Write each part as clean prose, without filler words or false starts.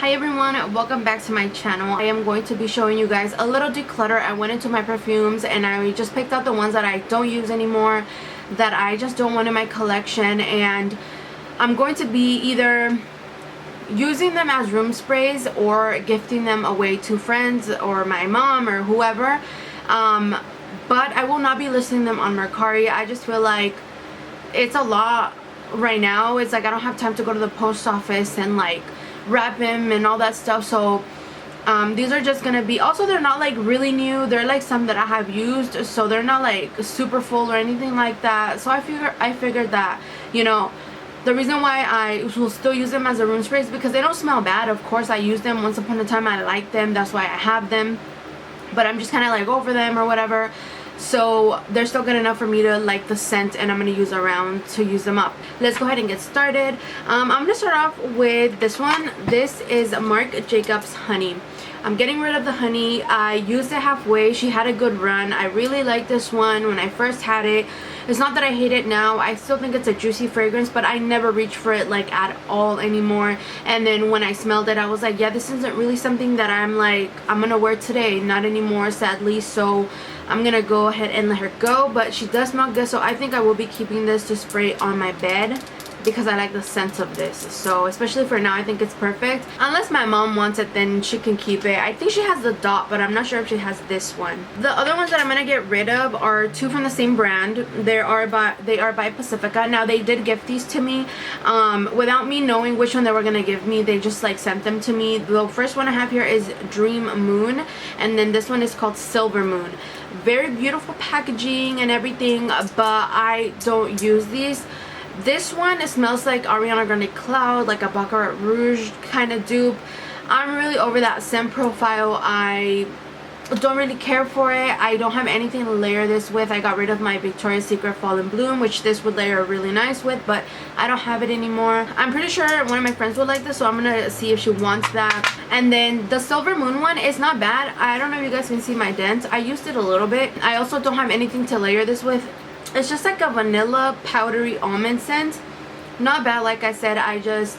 Hi everyone, welcome back to my channel. I am going to be showing you guys a little declutter. I went into my perfumes and I just picked out the ones that I don't use anymore, that I just don't want in my collection, and I'm going to be either using them as room sprays or gifting them away to friends or my mom or whoever. But I will not be listing them on Mercari. I just feel like it's a lot right now. It's like I don't have time to go to the post office and like wrap him and all that stuff. So these are just gonna be, also they're not like really new, they're like some that I have used, so they're not like super full or anything like that. So I figured that, you know, the reason why I will still use them as a room spray is because they don't smell bad. Of course I use them once upon a time, I like them, that's why I have them, but I'm just kind of like over them or whatever. So they're still good enough for me to like the scent, and I'm going to use around to use them up. Let's go ahead and get started. I'm going to start off with this one. This is Marc Jacobs Honey. I'm getting rid of the honey. I used it halfway. She had a good run. I really liked this one when I first had it. It's not that I hate it now. I still think it's a juicy fragrance, but I never reach for it like at all anymore. And then when I smelled it, I was like, yeah, this isn't really something that I'm like, I'm gonna wear today. Not anymore, sadly. So I'm gonna go ahead and let her go. But she does smell good, so I think I will be keeping this to spray on my bed because I like the scent of this. So especially for now, I think it's perfect. Unless my mom wants it, then she can keep it. I think she has the dot, but I'm not sure if she has this one. The other ones that I'm gonna get rid of are two from the same brand. They are by Pacifica. Now they did gift these to me without me knowing which one they were gonna give me. They just like sent them to me. The first one I have here is Dream Moon, and then this one is called Silver Moon. Very beautiful packaging and everything, but I don't use these. This one, it smells like Ariana Grande Cloud, like a Baccarat Rouge kind of dupe. I'm really over that scent profile. I don't really care for it. I don't have anything to layer this with. I got rid of my Victoria's Secret Fall in Bloom, which this would layer really nice with, but I don't have it anymore. I'm pretty sure one of my friends would like this, so I'm gonna see if she wants that. And then the Silver Moon one is not bad. I don't know if you guys can see my dent. I used it a little bit. I also don't have anything to layer this with. It's just like a vanilla powdery almond scent. Not bad, like I said. I just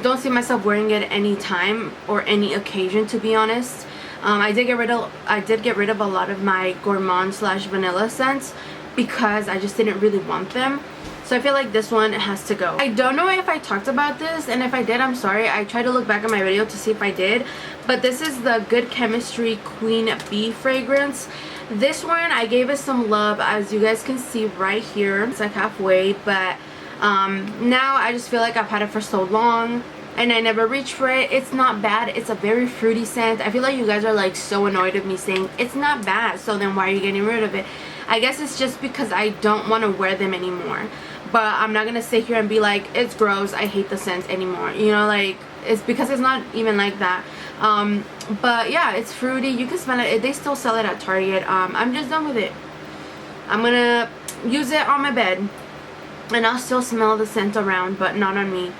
don't see myself wearing it any time or any occasion, to be honest. I did get rid of a lot of my gourmand / vanilla scents because I just didn't really want them. So I feel like this one has to go. I don't know if I talked about this, and if I did, I'm sorry. I tried to look back at my video to see if I did, but this is the Good Chemistry Queen Bee fragrance. This one, I gave it some love, as you guys can see right here. It's like halfway, but now I just feel like I've had it for so long and I never reached for it. It's not bad. It's a very fruity scent. I feel like you guys are like so annoyed of me saying it's not bad, so then why are you getting rid of it? I guess it's just because I don't want to wear them anymore. But I'm not gonna sit here and be like, it's gross, I hate the scent anymore. You know, like, it's because it's not even like that. But yeah, it's fruity. You can smell it. They still sell it at Target. I'm just done with it. I'm gonna use it on my bed and I'll still smell the scent around, but not on me.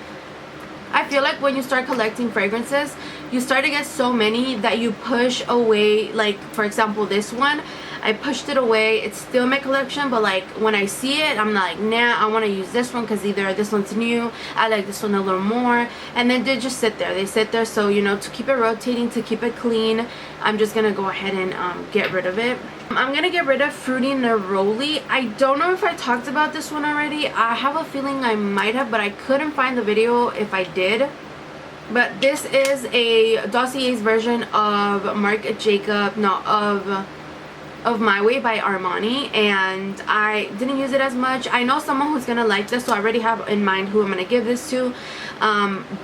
I feel like when you start collecting fragrances, you start to get so many that you push away. Like, for example, this one, I pushed it away. It's still in my collection, but like when I see it, I'm like, nah, I want to use this one because either this one's new, I like this one a little more, and then they just sit there. They sit there. So, you know, to keep it rotating, to keep it clean, I'm just gonna go ahead and get rid of it. I'm gonna get rid of Fruity Naroli. I don't know if I talked about this one already. I have a feeling I might have, but I couldn't find the video if I did. But this is a Dossier's version of Marc Jacob, of My Way by Armani, and I didn't use it as much. I know someone who's gonna like this, so I already have in mind who I'm gonna give this to,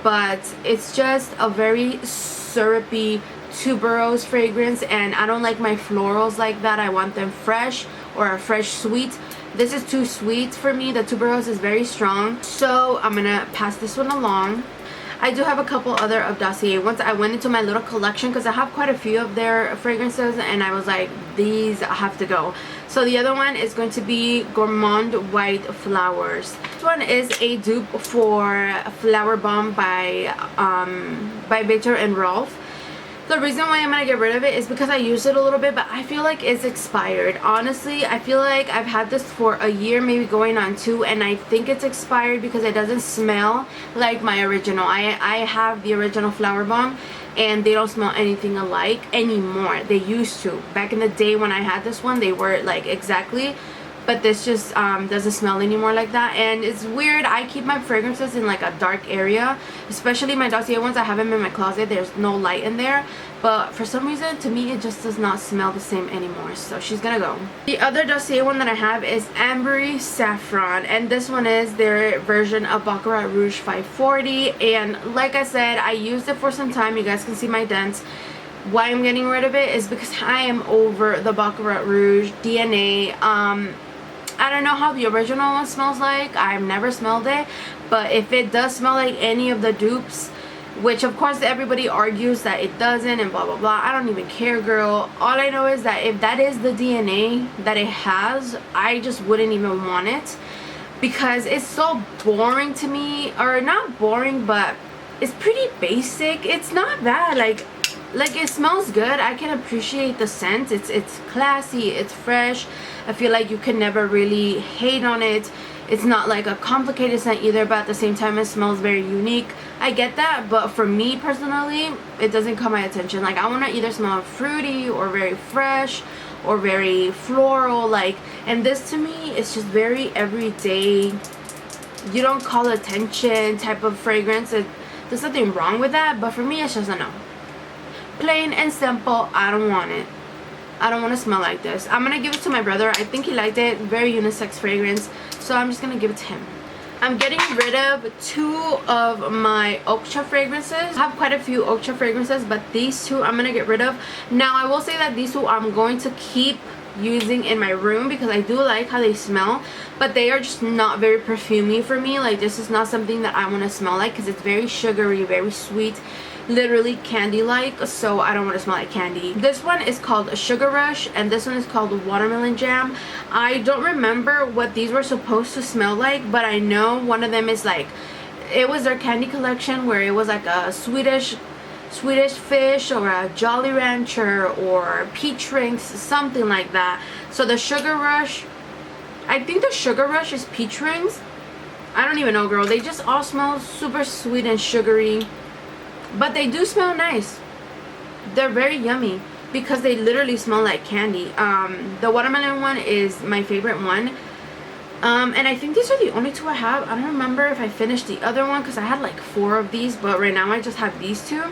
but it's just a very syrupy tuberose fragrance, and I don't like my florals like that. I want them fresh or a fresh sweet. This is too sweet for me. The tuberose is very strong, so I'm gonna pass this one along. I do have a couple other of Dossier. Once I went into my little collection because I have quite a few of their fragrances, and I was like, these have to go. So the other one is going to be Gourmand White Flowers. This one is a dupe for Flower Bomb by Victor and Rolf. The reason why I'm gonna get rid of it is because I used it a little bit, but I feel like it's expired. Honestly, I feel like I've had this for a year, maybe going on 2, and I think it's expired because it doesn't smell like my original. I have the original Flower Bomb, and they don't smell anything alike anymore. They used to. Back in the day when I had this one, they were like exactly, but this just doesn't smell anymore like that. And it's weird, I keep my fragrances in like a dark area, especially my Dossier ones. I have them in my closet, there's no light in there, but for some reason to me it just does not smell the same anymore, so she's gonna go. The other Dossier one that I have is Amry Saffron, and this one is their version of Baccarat Rouge 540. And like I said, I used it for some time. You guys can see my dents. Why I'm getting rid of it is because I am over the Baccarat Rouge DNA. I don't know how the original one smells like. I've never smelled it, but if it does smell like any of the dupes, which of course everybody argues that it doesn't and blah blah blah, I don't even care, girl. All I know is that if that is the DNA that it has, I just wouldn't even want it, because it's so boring to me. Or not boring, but it's pretty basic. It's not bad. Like it smells good. I can appreciate the scent. It's classy, it's fresh. I feel like you can never really hate on it. It's not like a complicated scent either, but at the same time it smells very unique. I get that, but for me personally, it doesn't caught my attention. Like I want to either smell fruity or very fresh or very floral, like, and this to me is just very everyday, you don't call attention type of fragrance. There's nothing wrong with that, but for me it's just a no. Plain and simple, I don't want it. I don't want to smell like this. I'm gonna give it to my brother. I think he liked it. Very unisex fragrance, so I'm just gonna give it to him. I'm getting rid of 2 of my Octra fragrances. I have quite a few Octra fragrances, but these 2 I'm gonna get rid of. Now I will say that these 2 I'm going to keep using in my room because I do like how they smell, but they are just not very perfumey for me. Like this is not something that I want to smell like, because it's very sugary, very sweet, literally candy like, so I don't want to smell like candy. This one is called Sugar Rush, and this one is called Watermelon Jam. I don't remember what these were supposed to smell like, but I know one of them is like, it was their candy collection where it was like a Swedish fish or a Jolly Rancher or peach rings, something like that. So the Sugar Rush, I think the Sugar Rush is peach rings. I don't even know, girl. They just all smell super sweet and sugary, but they do smell nice. They're very yummy because they literally smell like candy. The watermelon one is my favorite one. And I think these are the only 2 I have. I don't remember if I finished the other one because I had like 4 of these, but right now I just have these 2.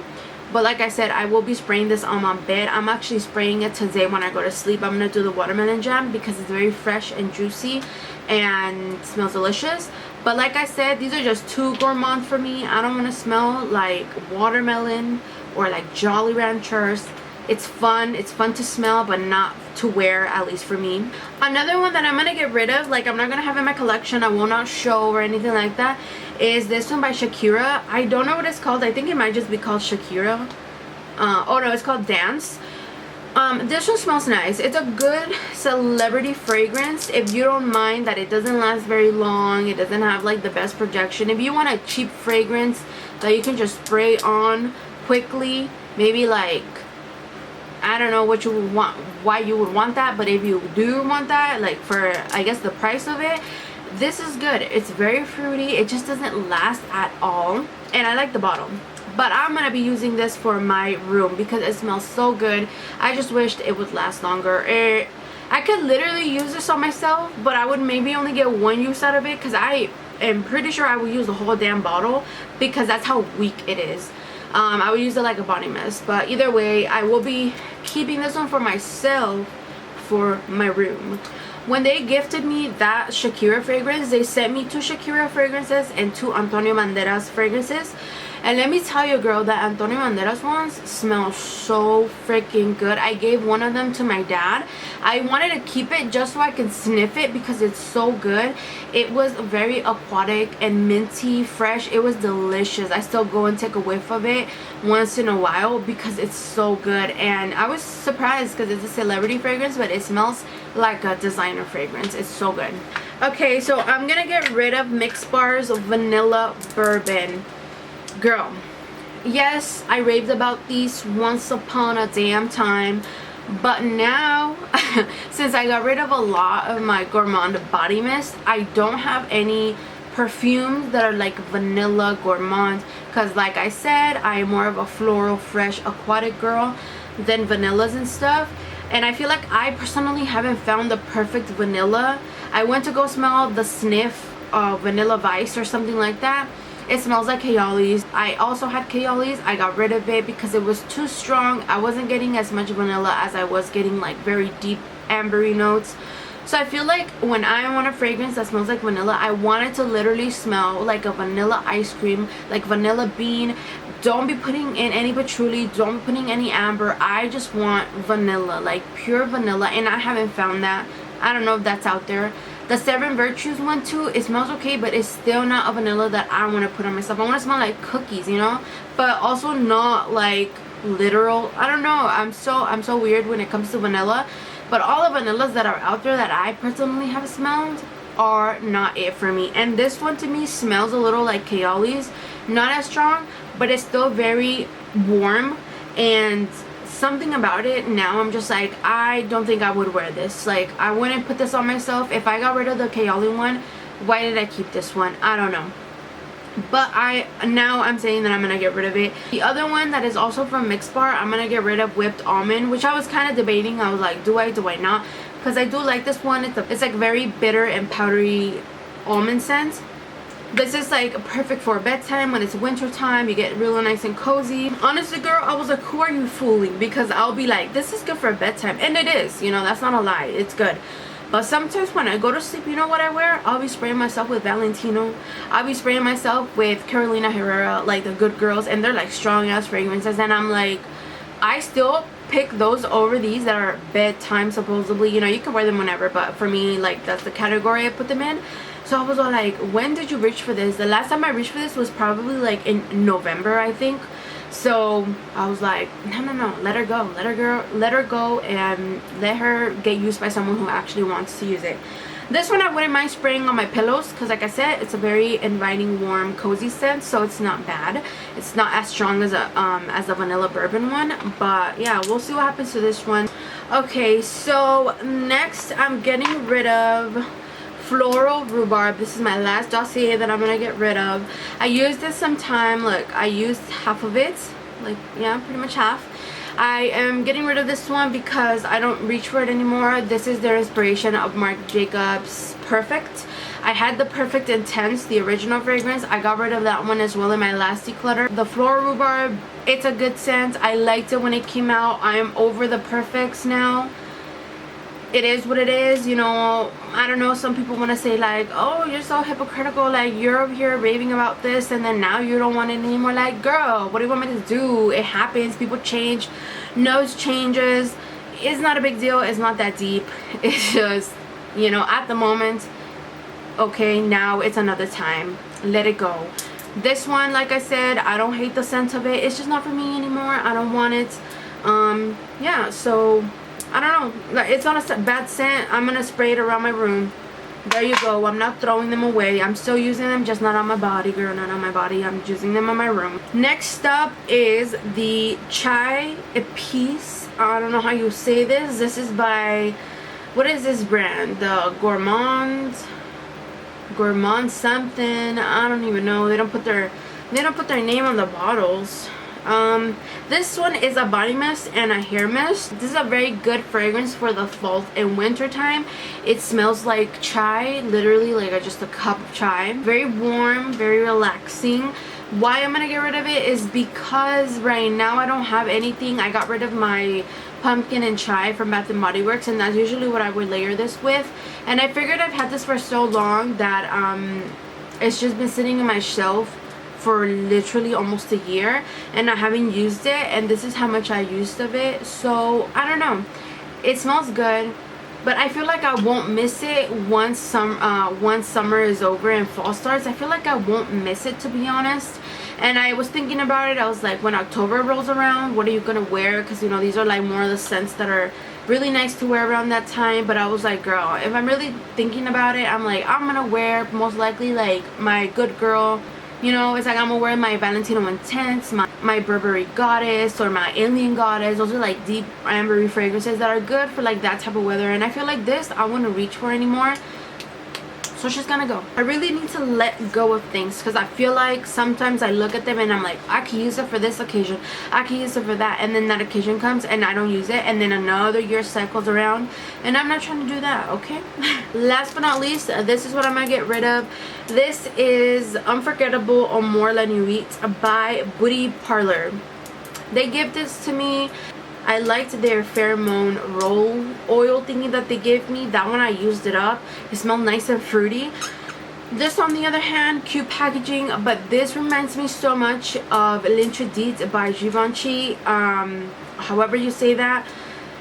But like I said, I will be spraying this on my bed. I'm actually spraying it today when I go to sleep. I'm going to do the watermelon jam because it's very fresh and juicy and smells delicious. But like I said, these are just too gourmand for me. I don't want to smell like watermelon or like Jolly Ranchers. It's fun to smell, but not to wear, at least for me. Another one that I'm gonna get rid of, like I'm not gonna have in my collection, I will not show or anything like that, is this one by Shakira. I don't know what it's called. I think it might just be called Shakira. Oh no, it's called Dance. This one smells nice. It's a good celebrity fragrance if you don't mind that it doesn't last very long. It doesn't have like the best projection. If you want a cheap fragrance that you can just spray on quickly, maybe like, I don't know what you would want, why you would want that, but if you do want that, like for I guess the price of it, this is good. It's very fruity. It just doesn't last at all, and I like the bottle. But I'm gonna be using this for my room because it smells so good. I just wished it would last longer. I could literally use this on myself, but I would maybe only get 1 use out of it because I am pretty sure I would use the whole damn bottle because that's how weak it is. I would use it like a body mist, but either way, I will be keeping this one for myself for my room. When they gifted me that Shakira fragrance, they sent me 2 Shakira fragrances and 2 Antonio Banderas fragrances. And let me tell you, girl, that Antonio Banderas ones smell so freaking good. I gave one of them to my dad. I wanted to keep it just so I could sniff it because it's so good. It was very aquatic and minty, fresh. It was delicious. I still go and take a whiff of it once in a while because it's so good. And I was surprised because it's a celebrity fragrance, but it smells like a designer fragrance. It's so good. Okay, so I'm gonna get rid of Mix Bar's Vanilla Bourbon. Girl, Yes, I raved about these once upon a damn time, but now since I got rid of a lot of my Gourmand body mist, I don't have any perfumes that are like vanilla Gourmand, because like I said, I am more of a floral, fresh, aquatic girl than vanillas and stuff. And I feel like I personally haven't found the perfect vanilla. I went to go smell the Sniff Vanilla Vice or something like that. It smells like Kayali's. I also had Kayali's. I got rid of it because it was too strong. I wasn't getting as much vanilla as I was getting like very deep ambery notes. So I feel like when I want a fragrance that smells like vanilla, I want it to literally smell like a vanilla ice cream, like vanilla bean. Don't be putting in any patchouli, don't be putting any amber. I just want vanilla, like pure vanilla, and I haven't found that. I don't know if that's out there. The Seven Virtues one too, it smells okay, but it's still not a vanilla that I want to put on myself. I want to smell like cookies, you know, but also not like literal. I don't know, I'm so weird when it comes to vanilla. But all the vanillas that are out there that I personally have smelled are not it for me. And this one to me smells a little like Kayali's. Not as strong, but it's still very warm. And something about it now, I'm just like, I don't think I would wear this. Like, I wouldn't put this on myself. If I got rid of the Kayali one, why did I keep this one? I don't know. But now I'm saying that I'm gonna get rid of it. The other one that is also from Mixbar, I'm gonna get rid of Whipped Almond, which I was kind of debating. I was like, do I not? Because I do like this one. It's like very bitter and powdery almond scent. This is like perfect for bedtime when it's winter time. You get real nice and cozy. Honestly, girl, I was like, who are you fooling? Because I'll be like, this is good for bedtime, and it is, you know, that's not a lie, it's good. But sometimes when I go to sleep, you know what I wear? I'll be spraying myself with Valentino. I'll be spraying myself with Carolina Herrera, like the Good Girls, and they're like strong ass fragrances. And I'm like, I still pick those over these that are bedtime supposedly. You know, you can wear them whenever, but for me, like, that's the category I put them in. So I was all like, when did you reach for this? The last time I reached for this was probably like in November, I think. So I was like, no, let her go, let her go, and let her get used by someone who actually wants to use it. This one I wouldn't mind spraying on my pillows, because like I said, it's a very inviting, warm, cozy scent, so it's not bad. It's not as strong as the vanilla bourbon one, but yeah, we'll see what happens to this one. Okay, so next I'm getting rid of Floral Rhubarb. This is my last dossier that I'm gonna get rid of. I used this sometime. Look, I used half of it, like, yeah, pretty much half. I am getting rid of this one because I don't reach for it anymore. This is their inspiration of Marc Jacobs Perfect. I had the Perfect Intense, the original fragrance. I got rid of that one as well in my last declutter. The Floral Rhubarb, it's a good scent. I liked it when it came out. I am over the Perfects now. It is what it is, you know. I don't know, some people want to say like, oh, you're so hypocritical, like you're over here raving about this and then now you don't want it anymore. Like, girl, what do you want me to do? It happens, people change, nose changes. It's not a big deal, it's not that deep. It's just, you know, at the moment, okay, now it's another time, let it go. This one, like I said, I don't hate the scent of it, it's just not for me anymore. I don't want it. Yeah, so I don't know, it's not a bad scent. I'm gonna spray it around my room. There you go. I'm not throwing them away. I'm still using them, just not on my body, girl, not on my body. I'm using them on my room. Next up is the Chai Épice. I don't know how you say this. This is by, what is this brand? The Gourmand something. I don't even know. They don't put their name on the bottles. This one is a body mist and a hair mist. This is a very good fragrance for the fall and winter time. It smells like chai, literally like just a cup of chai. Very warm, very relaxing. Why I'm gonna get rid of it is because right now I don't have anything. I got rid of my pumpkin and chai from Bath and Body Works, and that's usually what I would layer this with. And I figured I've had this for so long that it's just been sitting in my shelf for literally almost a year and I haven't used it, and this is how much I used of it. So I don't know, it smells good, but I feel like I won't miss it once summer is over and fall starts. I feel like I won't miss it, to be honest. And I was thinking about it. I was like, when October rolls around, what are you gonna wear? Because, you know, these are like more of the scents that are really nice to wear around that time. But I was like, girl, if I'm really thinking about it, I'm like, I'm gonna wear most likely like my Good Girl You know, it's like I'm gonna wear my Valentino Intense, my Burberry Goddess, or my Alien Goddess. Those are like deep ambery fragrances that are good for like that type of weather. And I feel like this I wouldn't reach for anymore. So she's gonna go. I really need to let go of things because I feel like sometimes I look at them and I'm like, I can use it for this occasion, I can use it for that, and then that occasion comes and I don't use it, and then another year cycles around, and I'm not trying to do that, okay? Last but not least, this is what I'm gonna get rid of. This is Unforgettable or More La Nuit by Beauty Parlor. They give this to me. I liked their pheromone roll oil thingy that they gave me. That one I used it up. It smelled nice and fruity. This on the other hand, cute packaging, but this reminds me so much of L'Interdit by Givenchy. However you say that.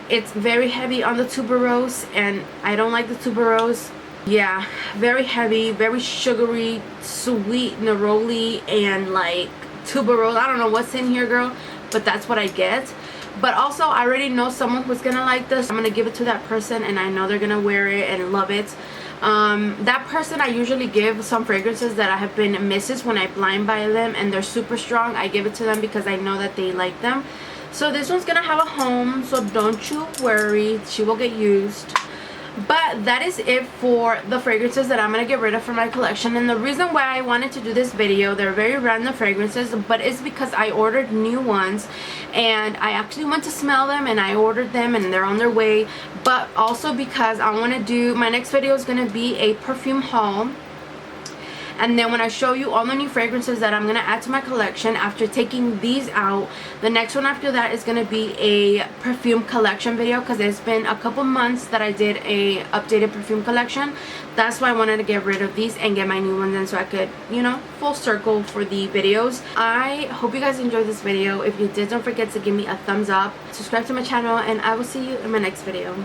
It's very heavy on the tuberose, and I don't like the tuberose. Yeah, very heavy, very sugary, sweet neroli, and like tuberose. I don't know what's in here, girl, but that's what I get. But also, I already know someone who's gonna like this. I'm gonna give it to that person, and I know they're gonna wear it and love it. That person, I usually give some fragrances that I have been misses when I blind buy them and they're super strong. I give it to them because I know that they like them. So this one's gonna have a home, so don't you worry, she will get used. But that is it for the fragrances that I'm going to get rid of from my collection. And the reason why I wanted to do this video, they're very random fragrances, but it's because I ordered new ones and I actually went to smell them and I ordered them and they're on their way. But also because I want to do, my next video is going to be a perfume haul. And then when I show you all the new fragrances that I'm going to add to my collection after taking these out, the next one after that is going to be a perfume collection video, because it's been a couple months that I did a updated perfume collection. That's why I wanted to get rid of these and get my new ones in so I could, you know, full circle for the videos. I hope you guys enjoyed this video. If you did, don't forget to give me a thumbs up, subscribe to my channel, and I will see you in my next video.